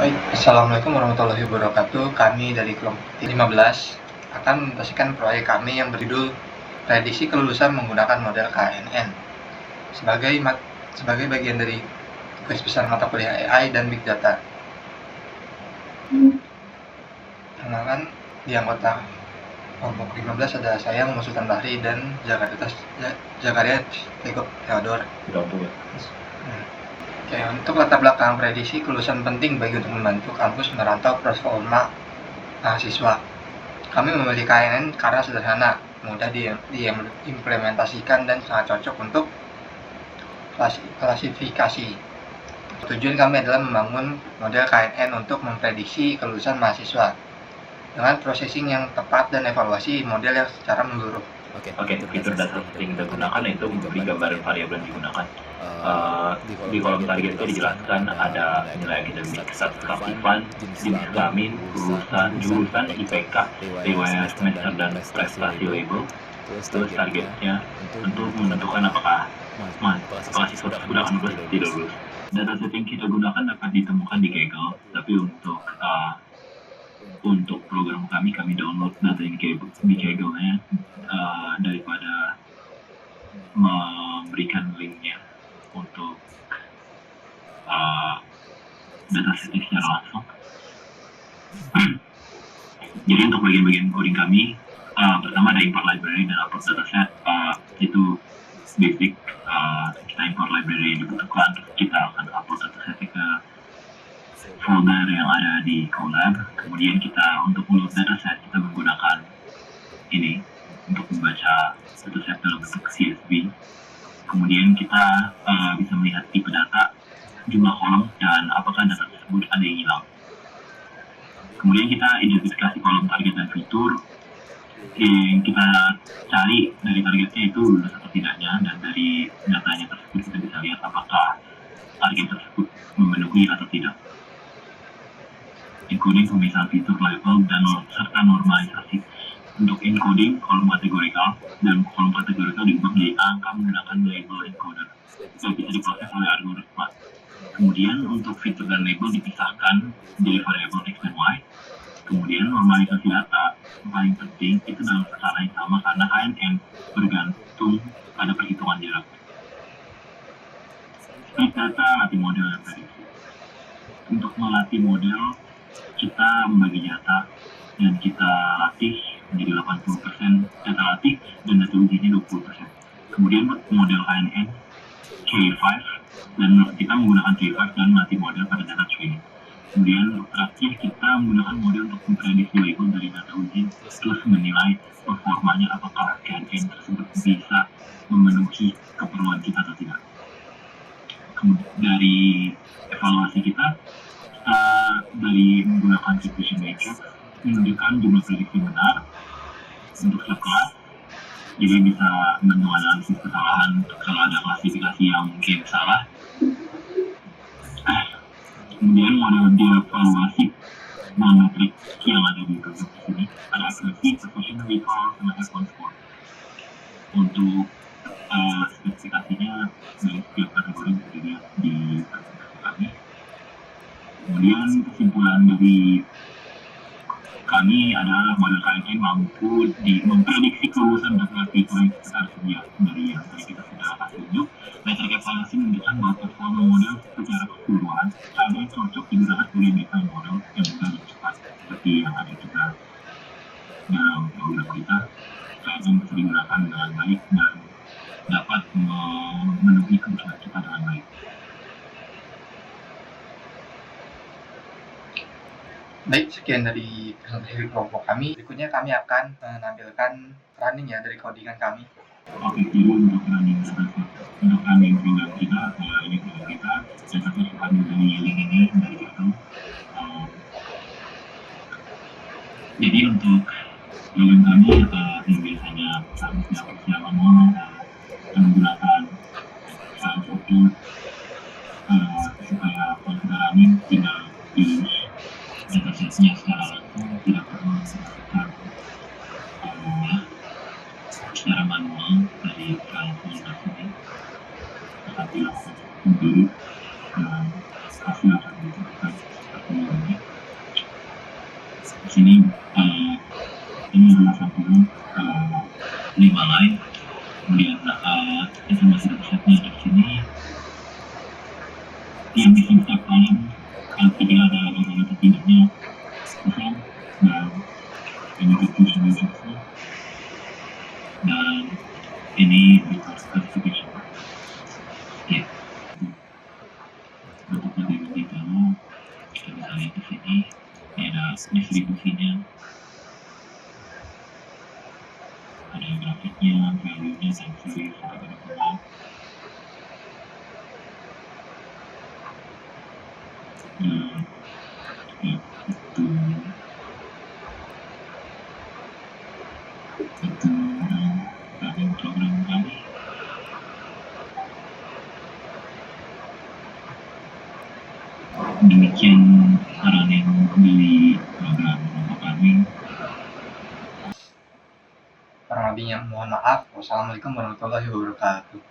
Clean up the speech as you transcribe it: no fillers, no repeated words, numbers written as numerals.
Baik, assalamualaikum warahmatullahi wabarakatuh. Kami dari kelompok 15 akan mempresentasikan proyek kami yang berjudul prediksi kelulusan menggunakan model KNN sebagai bagian dari tugas besar mata kuliah AI dan Big Data. Perkenalkan, di anggota kelompok 15 ada saya, Muhammad Sultan Bahri, dan Zakaria Theodor. Oke, untuk latar belakang prediksi kelulusan penting bagi untuk membantu kampus merantau performa mahasiswa. Kami memilih KNN karena sederhana, mudah diimplementasikan dan sangat cocok untuk klasifikasi. Tujuan kami adalah membangun model KNN untuk memprediksi kelulusan mahasiswa dengan processing yang tepat dan evaluasi model yang secara menyeluruh. Oke, fitur dasar sering kita gunakan yaitu memberi gambaran variabel yang digunakan. Di kolom target itu dijelaskan ada nilai akademik, substantifan, jenis kelamin, jurusan, IPK, riwayat semester dan prestasi label. Terus targetnya untuk menentukan apakah mahasiswa tersebut akan lulus atau tidak lulus. Dataset yang kita gunakan dapat ditemukan di Kaggle, tapi untuk program kami download data yang di Kaggle-nya daripada memberikan linknya untuk dataset secara langsung. Jadi untuk bagian-bagian coding kami, pertama ada import library dan upload dataset. Itu basic, kita import library yang dibutuhkan, terus kita akan upload datasetnya ke folder yang ada di Colab. Kemudian kita untuk upload dataset kita menggunakan ini untuk membaca dataset dalam bentuk CSV. Kemudian kita bisa melihat tipe data, jumlah kolom, dan apakah data tersebut ada yang hilang. Kemudian kita identifikasi kolom target dan fitur yang kita cari dari targetnya itu lulus atau tidaknya, dan dari datanya tersebut kita bisa lihat apakah target tersebut memenuhi atau tidak. Encoding pemisahan fitur label dan serta normalisasi. Untuk encoding kolom kategorikal dan kolom kategorikal diubah menjadi angka menggunakan label encoder yang bisa diproses oleh algoritma. Kemudian untuk fitur dan label dipisahkan menjadi variabel X dan Y. Kemudian normalisasi data yang paling penting itu dalam skala yang sama karena KNN bergantung pada perhitungan jarak. Speed data latih model dan prediksi. Untuk melatih model kita membagi data dan kita latih menjadi 80% data latih dan data ujinya 20%. Kemudian model KNN K5 dan kita menggunakan K5 dan melatih model pada data training. Kemudian terakhir kita menggunakan model untuk memprediksi label dari data uji terus menilai performanya apakah KNN tersebut bisa memenuhi keperluan kita atau tidak. Dari evaluasi kita dari menggunakan distribution matrix menunjukkan jumlah prediksi benar untuk setiap kelas, jadi bisa menganalisis kesalahan kalau ada klasifikasi yang mungkin salah. Kemudian model dievaluasi metrik yang ada di program sini ada accuracy, precision, recall, sama F1 score. Untuk spesifikasinya dari setiap kategori bisa dilihat di presentasi kami. Kemudian kesimpulan dari kami adalah model KNN mampu memprediksi kelulusan dengan fitur yang kita tersedia dari yang tadi kita sudah kasih tunjuk. Metrik evaluasi menunjukkan bahwa performa model secara keseluruhan ada yang cocok digunakan sebagai baseline model yang mudah dan cepat seperti yang ada kita dalam program kita. KNN bisa digunakan dengan baik dan dapat memenuhi kebutuhan kita dengan baik. Baik, sekian dari presentasi kelompok kami. Berikutnya kami akan menampilkan running ya dari codingan kami. Oke, jadi untuk running program kita, ini program kita, dan satu suka dari link ini dari itu. Jadi untuk program kami yang biasanya seharusnya manual menggunakan file foto supaya kalau running tinggal di datasetnya secara langsung, tidak perlu menggunakan secara manual dari file folder ini, tetapi langsung sendiri dan hasil akan ditentukan seperti ini. di sini ini adalah satu 5 line, kemudian informasi datasetnya ada di sini. Yang di setiap kolom tidak ada logo atau tidaknya kosong, dan ini execution urgency, dan ini reverse classification. Ya, untuk lebih detail kita bisa lihat di sini. Ini ada distribusinya, ada grafiknya, value-nya, time series, ada peluang. Ya, itu running program kami. Demikian running dari program untuk kami. Kurang lebihnya mohon maaf. Wassalamualaikum warahmatullahi wabarakatuh.